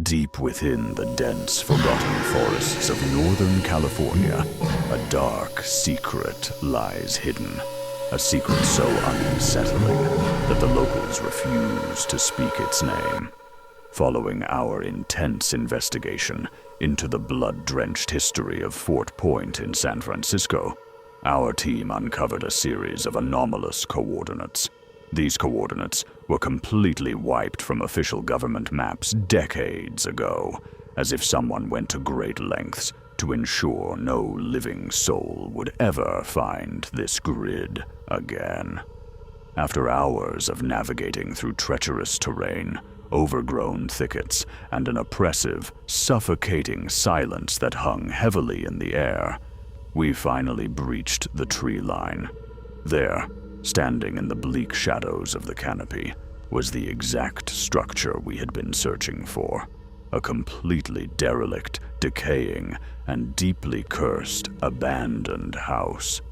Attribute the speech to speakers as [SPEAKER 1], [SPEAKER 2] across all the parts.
[SPEAKER 1] Deep within the dense, forgotten forests of Northern California, a dark secret lies hidden. A secret so unsettling that the locals refuse to speak its name. Following our intense investigation into the blood-drenched history of Fort Point in San Francisco, our team uncovered a series of anomalous coordinates. These coordinates were completely wiped from official government maps decades ago, as if someone went to great lengths to ensure no living soul would ever find this grid again. After hours of navigating through treacherous terrain, overgrown thickets, and an oppressive, suffocating silence that hung heavily in the air, we finally breached the tree line. There, standing in the bleak shadows of the canopy, was the exact structure we had been searching for. A completely derelict, decaying, and deeply cursed, abandoned house.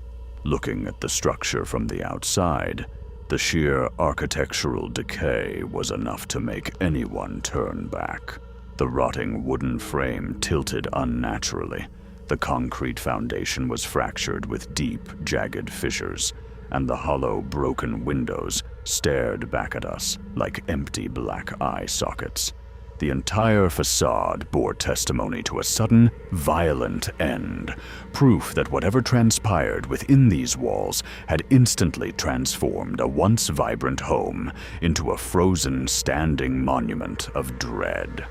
[SPEAKER 1] Looking at the structure from the outside, the sheer architectural decay was enough to make anyone turn back. The rotting wooden frame tilted unnaturally. The concrete foundation was fractured with deep, jagged fissures, and the hollow, broken windows stared back at us like empty black eye sockets. The entire facade bore testimony to a sudden, violent end, proof that whatever transpired within these walls had instantly transformed a once vibrant home into a frozen, standing monument of dread.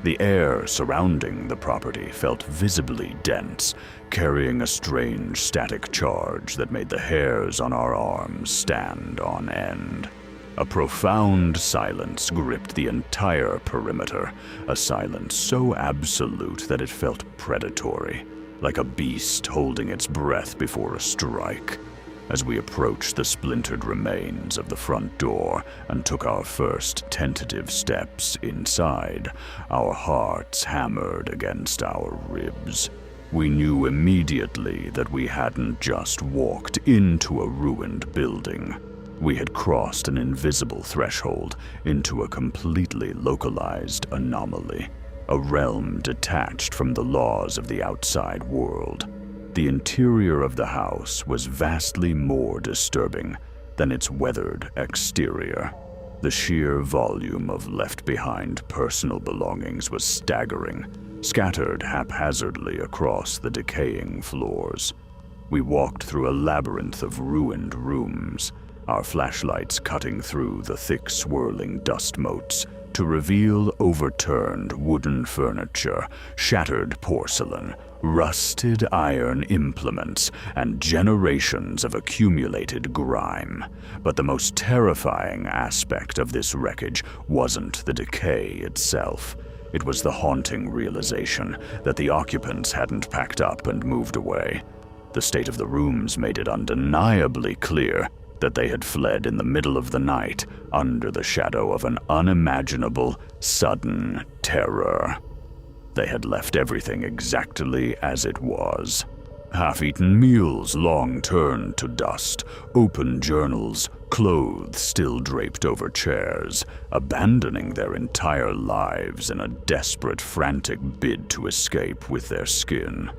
[SPEAKER 1] The air surrounding the property felt visibly dense, carrying a strange static charge that made the hairs on our arms stand on end. A profound silence gripped the entire perimeter, a silence so absolute that it felt predatory, like a beast holding its breath before a strike. As we approached the splintered remains of the front door and took our first tentative steps inside, our hearts hammered against our ribs. We knew immediately that we hadn't just walked into a ruined building. We had crossed an invisible threshold into a completely localized anomaly, a realm detached from the laws of the outside world. The interior of the house was vastly more disturbing than its weathered exterior. The sheer volume of left-behind personal belongings was staggering, scattered haphazardly across the decaying floors. We walked through a labyrinth of ruined rooms, our flashlights cutting through the thick, swirling dust motes to reveal overturned wooden furniture, shattered porcelain, rusted iron implements, and generations of accumulated grime. But the most terrifying aspect of this wreckage wasn't the decay itself. It was the haunting realization that the occupants hadn't packed up and moved away. The state of the rooms made it undeniably clear that they had fled in the middle of the night under the shadow of an unimaginable, sudden terror. They had left everything exactly as it was. Half-eaten meals long turned to dust, open journals, clothes still draped over chairs, abandoning their entire lives in a desperate, frantic bid to escape with their skin.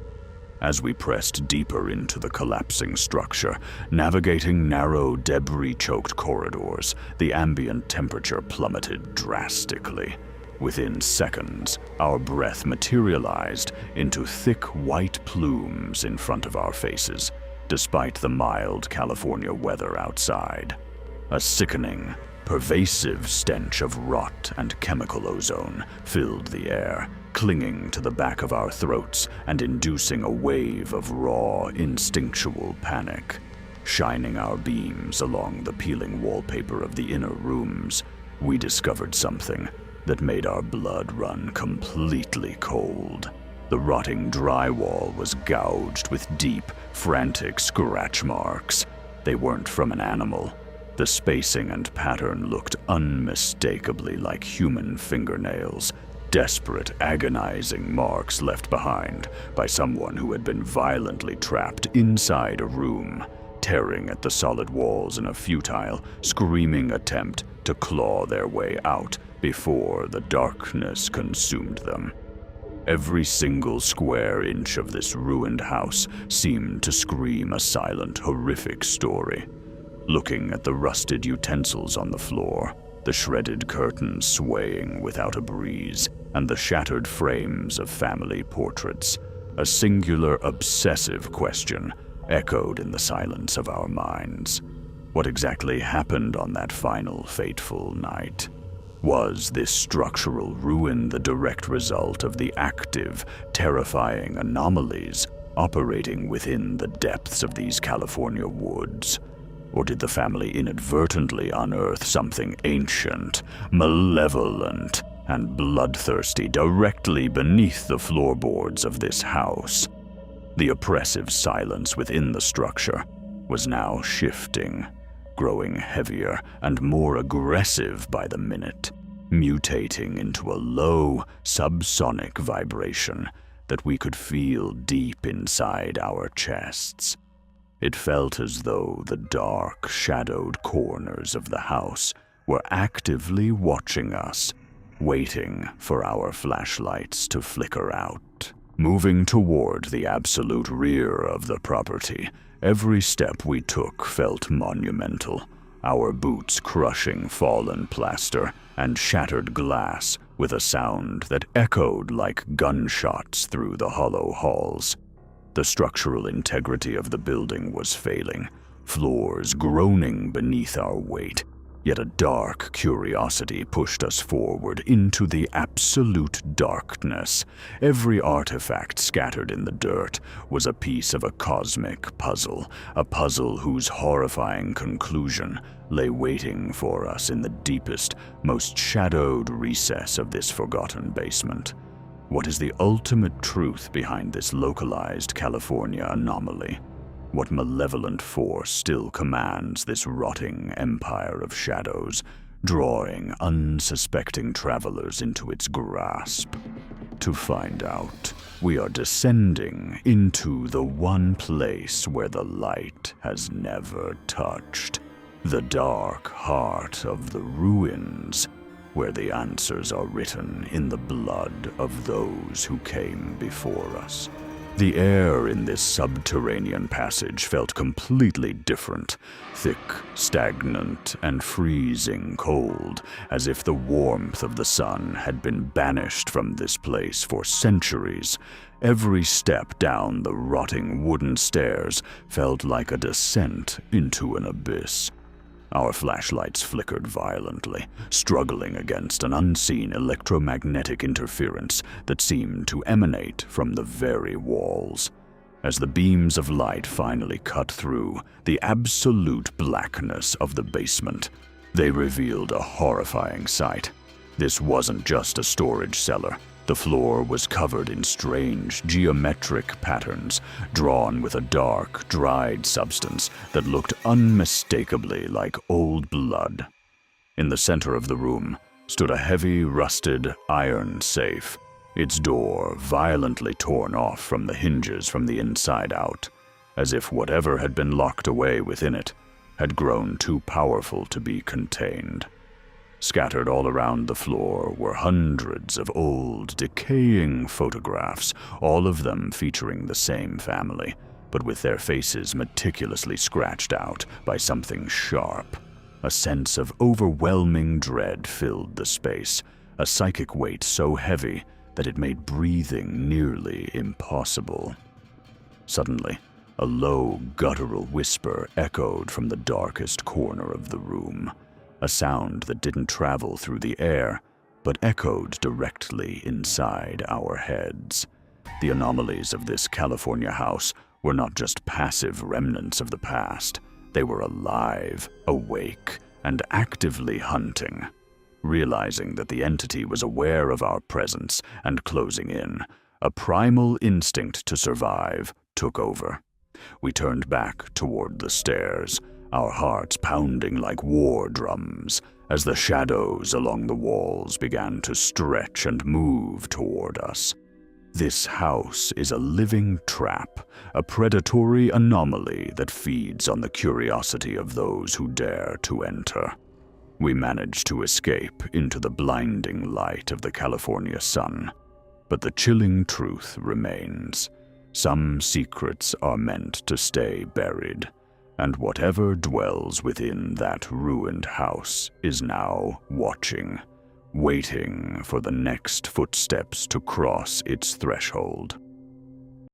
[SPEAKER 1] As we pressed deeper into the collapsing structure, navigating narrow, debris-choked corridors, the ambient temperature plummeted drastically. Within seconds, our breath materialized into thick white plumes in front of our faces, despite the mild California weather outside. A sickening, pervasive stench of rot and chemical ozone filled the air, clinging to the back of our throats and inducing a wave of raw, instinctual panic. Shining our beams along the peeling wallpaper of the inner rooms, we discovered something that made our blood run completely cold. The rotting drywall was gouged with deep, frantic scratch marks. They weren't from an animal. The spacing and pattern looked unmistakably like human fingernails, desperate, agonizing marks left behind by someone who had been violently trapped inside a room, tearing at the solid walls in a futile, screaming attempt to claw their way out before the darkness consumed them. Every single square inch of this ruined house seemed to scream a silent, horrific story. Looking at the rusted utensils on the floor, the shredded curtains swaying without a breeze, and the shattered frames of family portraits, a singular, obsessive question echoed in the silence of our minds. What exactly happened on that final, fateful night? Was this structural ruin the direct result of the active, terrifying anomalies operating within the depths of these California woods? Or did the family inadvertently unearth something ancient, malevolent, and bloodthirsty directly beneath the floorboards of this house? The oppressive silence within the structure was now shifting, growing heavier and more aggressive by the minute, mutating into a low, subsonic vibration that we could feel deep inside our chests. It felt as though the dark, shadowed corners of the house were actively watching us, waiting for our flashlights to flicker out. Moving toward the absolute rear of the property, every step we took felt monumental, our boots crushing fallen plaster and shattered glass with a sound that echoed like gunshots through the hollow halls. The structural integrity of the building was failing, floors groaning beneath our weight, yet a dark curiosity pushed us forward into the absolute darkness. Every artifact scattered in the dirt was a piece of a cosmic puzzle, a puzzle whose horrifying conclusion lay waiting for us in the deepest, most shadowed recess of this forgotten basement. What is the ultimate truth behind this localized California anomaly? What malevolent force still commands this rotting empire of shadows, drawing unsuspecting travelers into its grasp? To find out, we are descending into the one place where the light has never touched, the dark heart of the ruins, where the answers are written in the blood of those who came before us. The air in this subterranean passage felt completely different, thick, stagnant, and freezing cold, as if the warmth of the sun had been banished from this place for centuries. Every step down the rotting wooden stairs felt like a descent into an abyss. Our flashlights flickered violently, struggling against an unseen electromagnetic interference that seemed to emanate from the very walls. As the beams of light finally cut through the absolute blackness of the basement, they revealed a horrifying sight. This wasn't just a storage cellar. The floor was covered in strange geometric patterns, drawn with a dark, dried substance that looked unmistakably like old blood. In the center of the room stood a heavy, rusted iron safe, its door violently torn off from the hinges from the inside out, as if whatever had been locked away within it had grown too powerful to be contained. Scattered all around the floor were hundreds of old, decaying photographs, all of them featuring the same family, but with their faces meticulously scratched out by something sharp. A sense of overwhelming dread filled the space, a psychic weight so heavy that it made breathing nearly impossible. Suddenly, a low, guttural whisper echoed from the darkest corner of the room. A sound that didn't travel through the air, but echoed directly inside our heads. The anomalies of this California house were not just passive remnants of the past. They were alive, awake, and actively hunting. Realizing that the entity was aware of our presence and closing in, a primal instinct to survive took over. We turned back toward the stairs, our hearts pounding like war drums, as the shadows along the walls began to stretch and move toward us. This house is a living trap, a predatory anomaly that feeds on the curiosity of those who dare to enter. We managed to escape into the blinding light of the California sun, but the chilling truth remains. Some secrets are meant to stay buried, and whatever dwells within that ruined house is now watching, waiting for the next footsteps to cross its threshold.